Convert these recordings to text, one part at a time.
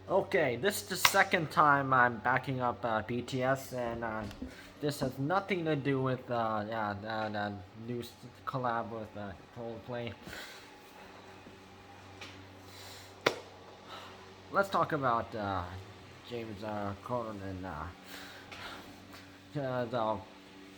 Okay, this is the second time I'm backing up BTS, and this has nothing to do with the new collab with Coldplay. Let's talk about James Corden and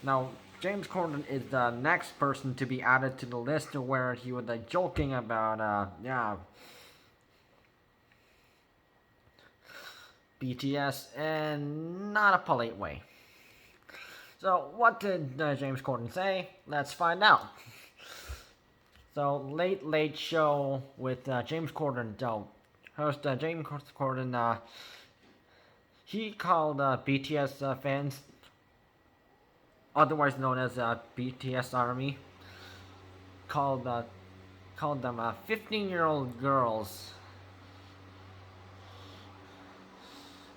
now James Corden is the next person to be added to the list where he was joking about BTS and not a polite way. So, what did James Corden say? Let's find out. So, Late Show with James Corden. Host James Corden, he called BTS fans, otherwise known as BTS Army, called uh, called them 15-year-old girls,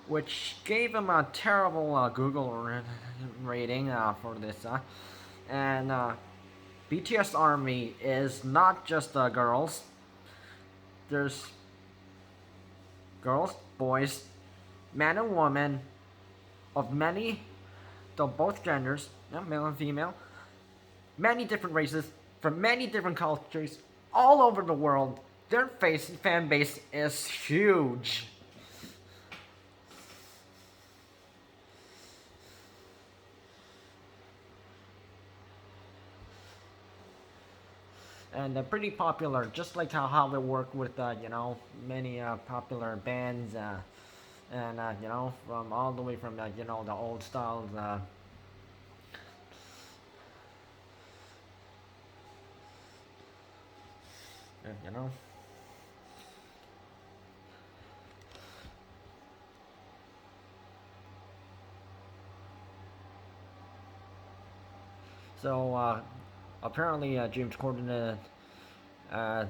which gave him a terrible Google rating for this. And BTS Army is not just girls. There's girls, boys, man and woman of many, though both genders, male and female, many different races from many different cultures all over the world. Their fan base is huge. And they're pretty popular, just like how they work with many popular bands, and from all the way from the old styles, you know. So apparently James Corden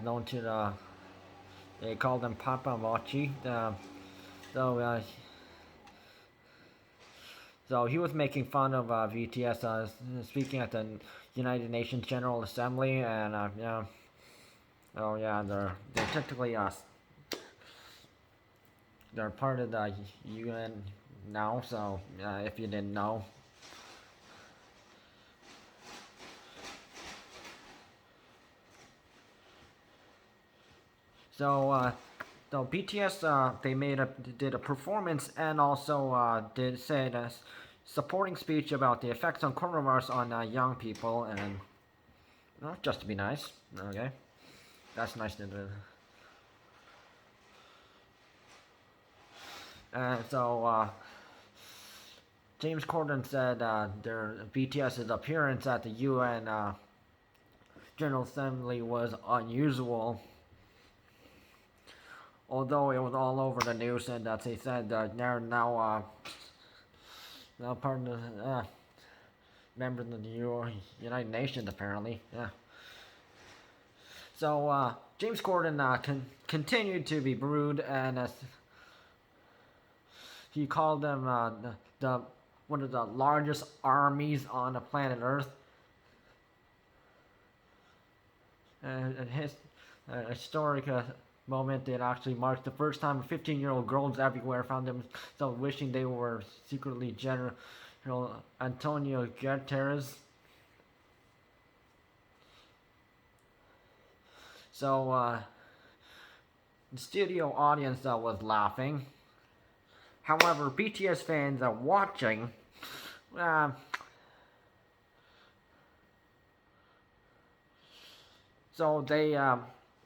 known to they call them Papa Mochi. So so he was making fun of VTS speaking at the United Nations General Assembly, and oh yeah, they're technically they're part of the UN now. So if you didn't know. So BTS they did a performance and also did said a supporting speech about the effects on coronavirus on young people, and just to be nice. Okay, that's nice to do. So James Corden said their BTS's appearance at the UN General Assembly was unusual, although it was all over the news, and that they said they're now part of the members of the United Nations, apparently. Yeah. So James Corden continued to be rude, and he called them the one of the largest armies on the planet Earth. And his historic moment that actually marked the first time 15-year-old girls everywhere found themselves wishing they were secretly General Antonio Guterres. So the studio audience was laughing. However, BTS fans are watching. Uh, so they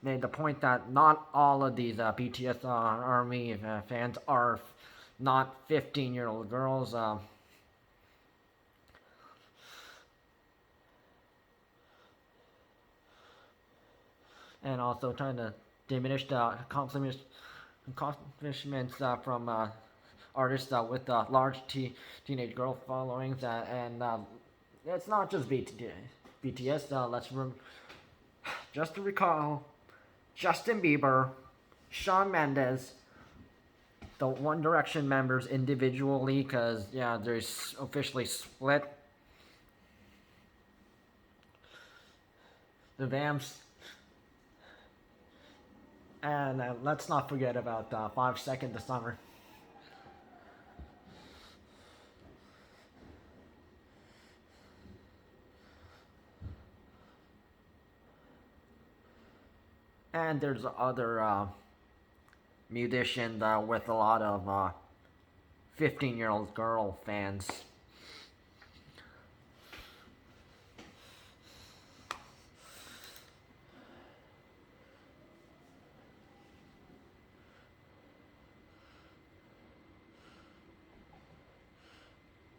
made the point that not all of these BTS Army fans are not 15-year-old girls. And also trying to diminish the accomplishments from artists with large teenage girl followings, and it's not just BTS. Just to recall, Justin Bieber, Shawn Mendes, the One Direction members individually, because yeah, they're officially split. The Vamps, And let's not forget about 5 Seconds of Summer. And there's other musicians with a lot of 15-year-old girl fans.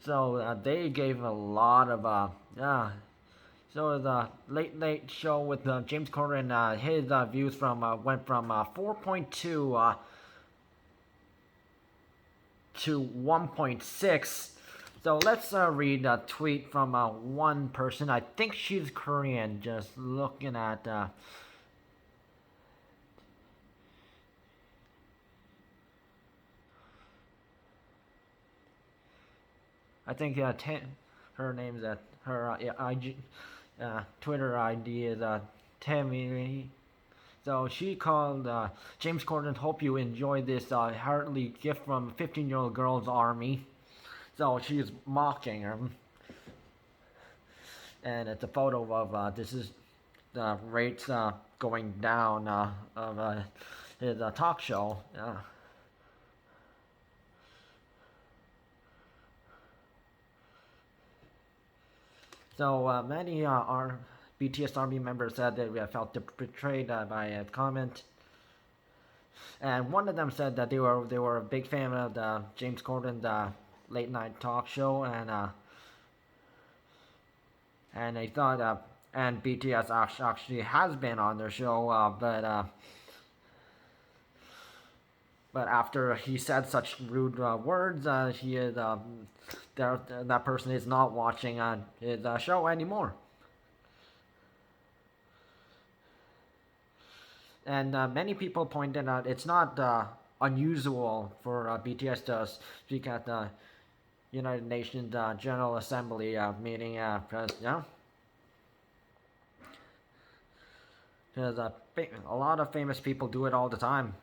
So they gave a lot of So the Late Late Show with James Corden, his views from went from 4.2 to 1.6. So let's read a tweet from one person. I think she's Korean. Just looking at. I think her name's her IG, Twitter ID is Tammy. So she called James Corden. Hope you enjoy this heartly gift from 15-year-old girls army. So she's mocking him, and it's a photo of this is the rates going down of his talk show. So many our BTS Army members said that we felt betrayed by a comment, and one of them said that they were a big fan of the James Corden late night talk show, and they thought and BTS actually has been on their show, but after he said such rude words, he is that person is not watching his show anymore. And many people pointed out it's not unusual for BTS to speak at the United Nations General Assembly meeting, because a lot of famous people do it all the time.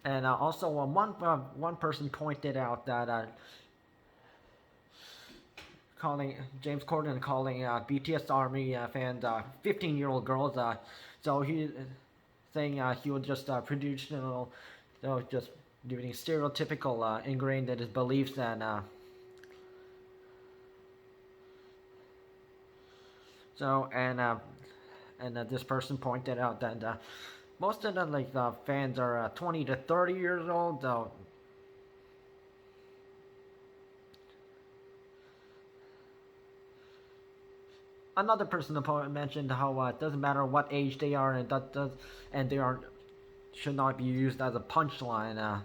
And also, one person pointed out that calling James Corden calling BTS Army fans 15-year-old girls. So he saying he would just produce, just doing stereotypical ingrained in his beliefs and this person pointed out that most of the fans are 20 to 30 years old. Though another person mentioned how it doesn't matter what age they are, and they aren't should not be used as a punchline.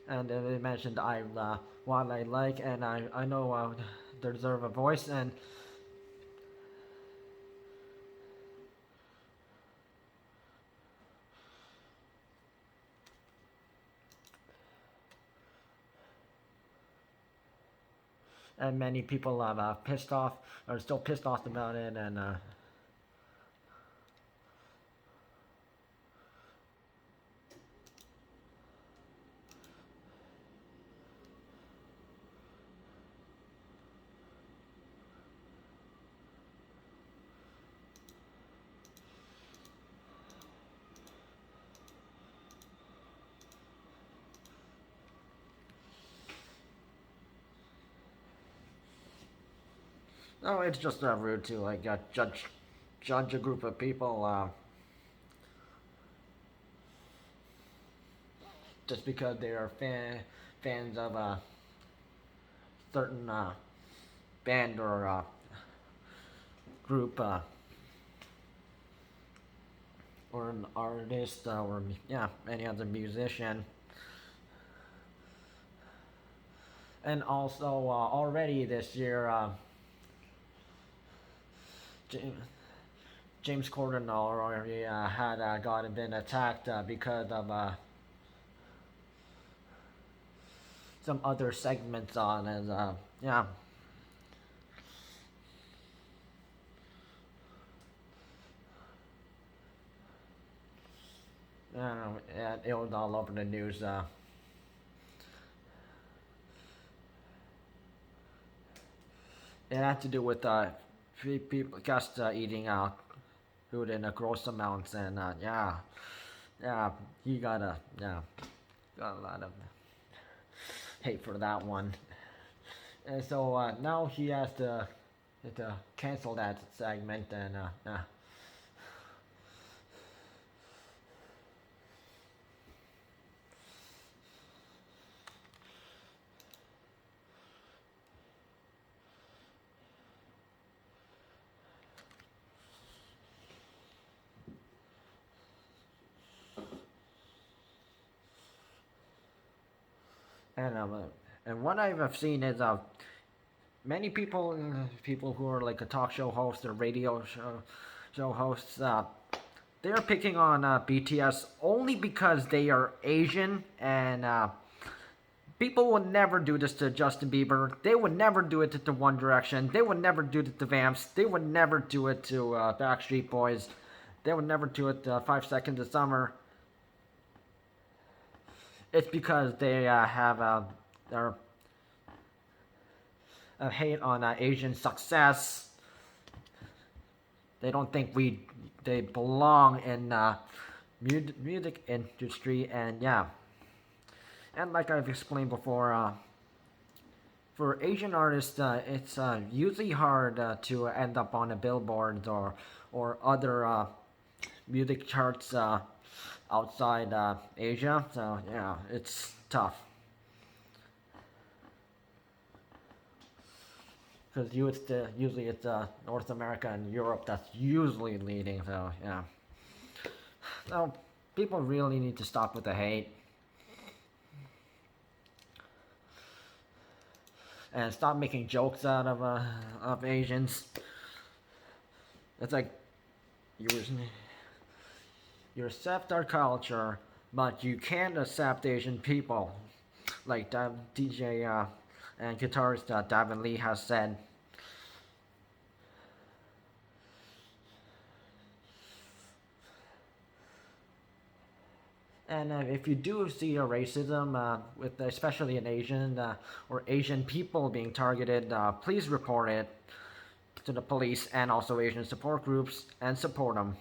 And they mentioned what I like, and I know they deserve a voice, and many people have pissed off are still pissed off about it, no, it's just rude to judge a group of people just because they are fans of a certain band or group or an artist or any other musician. And also already this year, James Corden already had been attacked because of some other segments on his yeah. And it was all over the news. It had to do with people just eating food in gross amounts, and yeah, he got a lot of hate for that one. And so now he has to cancel that segment, and and and what I've seen is many people who are like a talk show host or radio show hosts, they're picking on BTS only because they are Asian, and people would never do this to Justin Bieber. They would never do it to One Direction. They would never do it to Vamps. They would never do it to Backstreet Boys. They would never do it to 5 Seconds of Summer. It's because they have their hate on Asian success. They don't think they belong in music industry, and yeah. And like I've explained before, for Asian artists, it's usually hard to end up on a billboard or other music charts outside Asia. So yeah, it's tough. Because usually it's North America and Europe that's usually leading. So yeah, so people really need to stop with the hate and stop making jokes out of Asians. It's like you accept our culture, but you can't accept Asian people, like DJ and guitarist Davin Lee has said. And if you do see a racism, with especially an Asian or Asian people being targeted, please report it to the police and also Asian support groups and support them.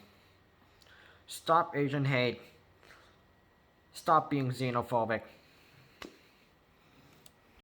Stop Asian hate. Stop being xenophobic.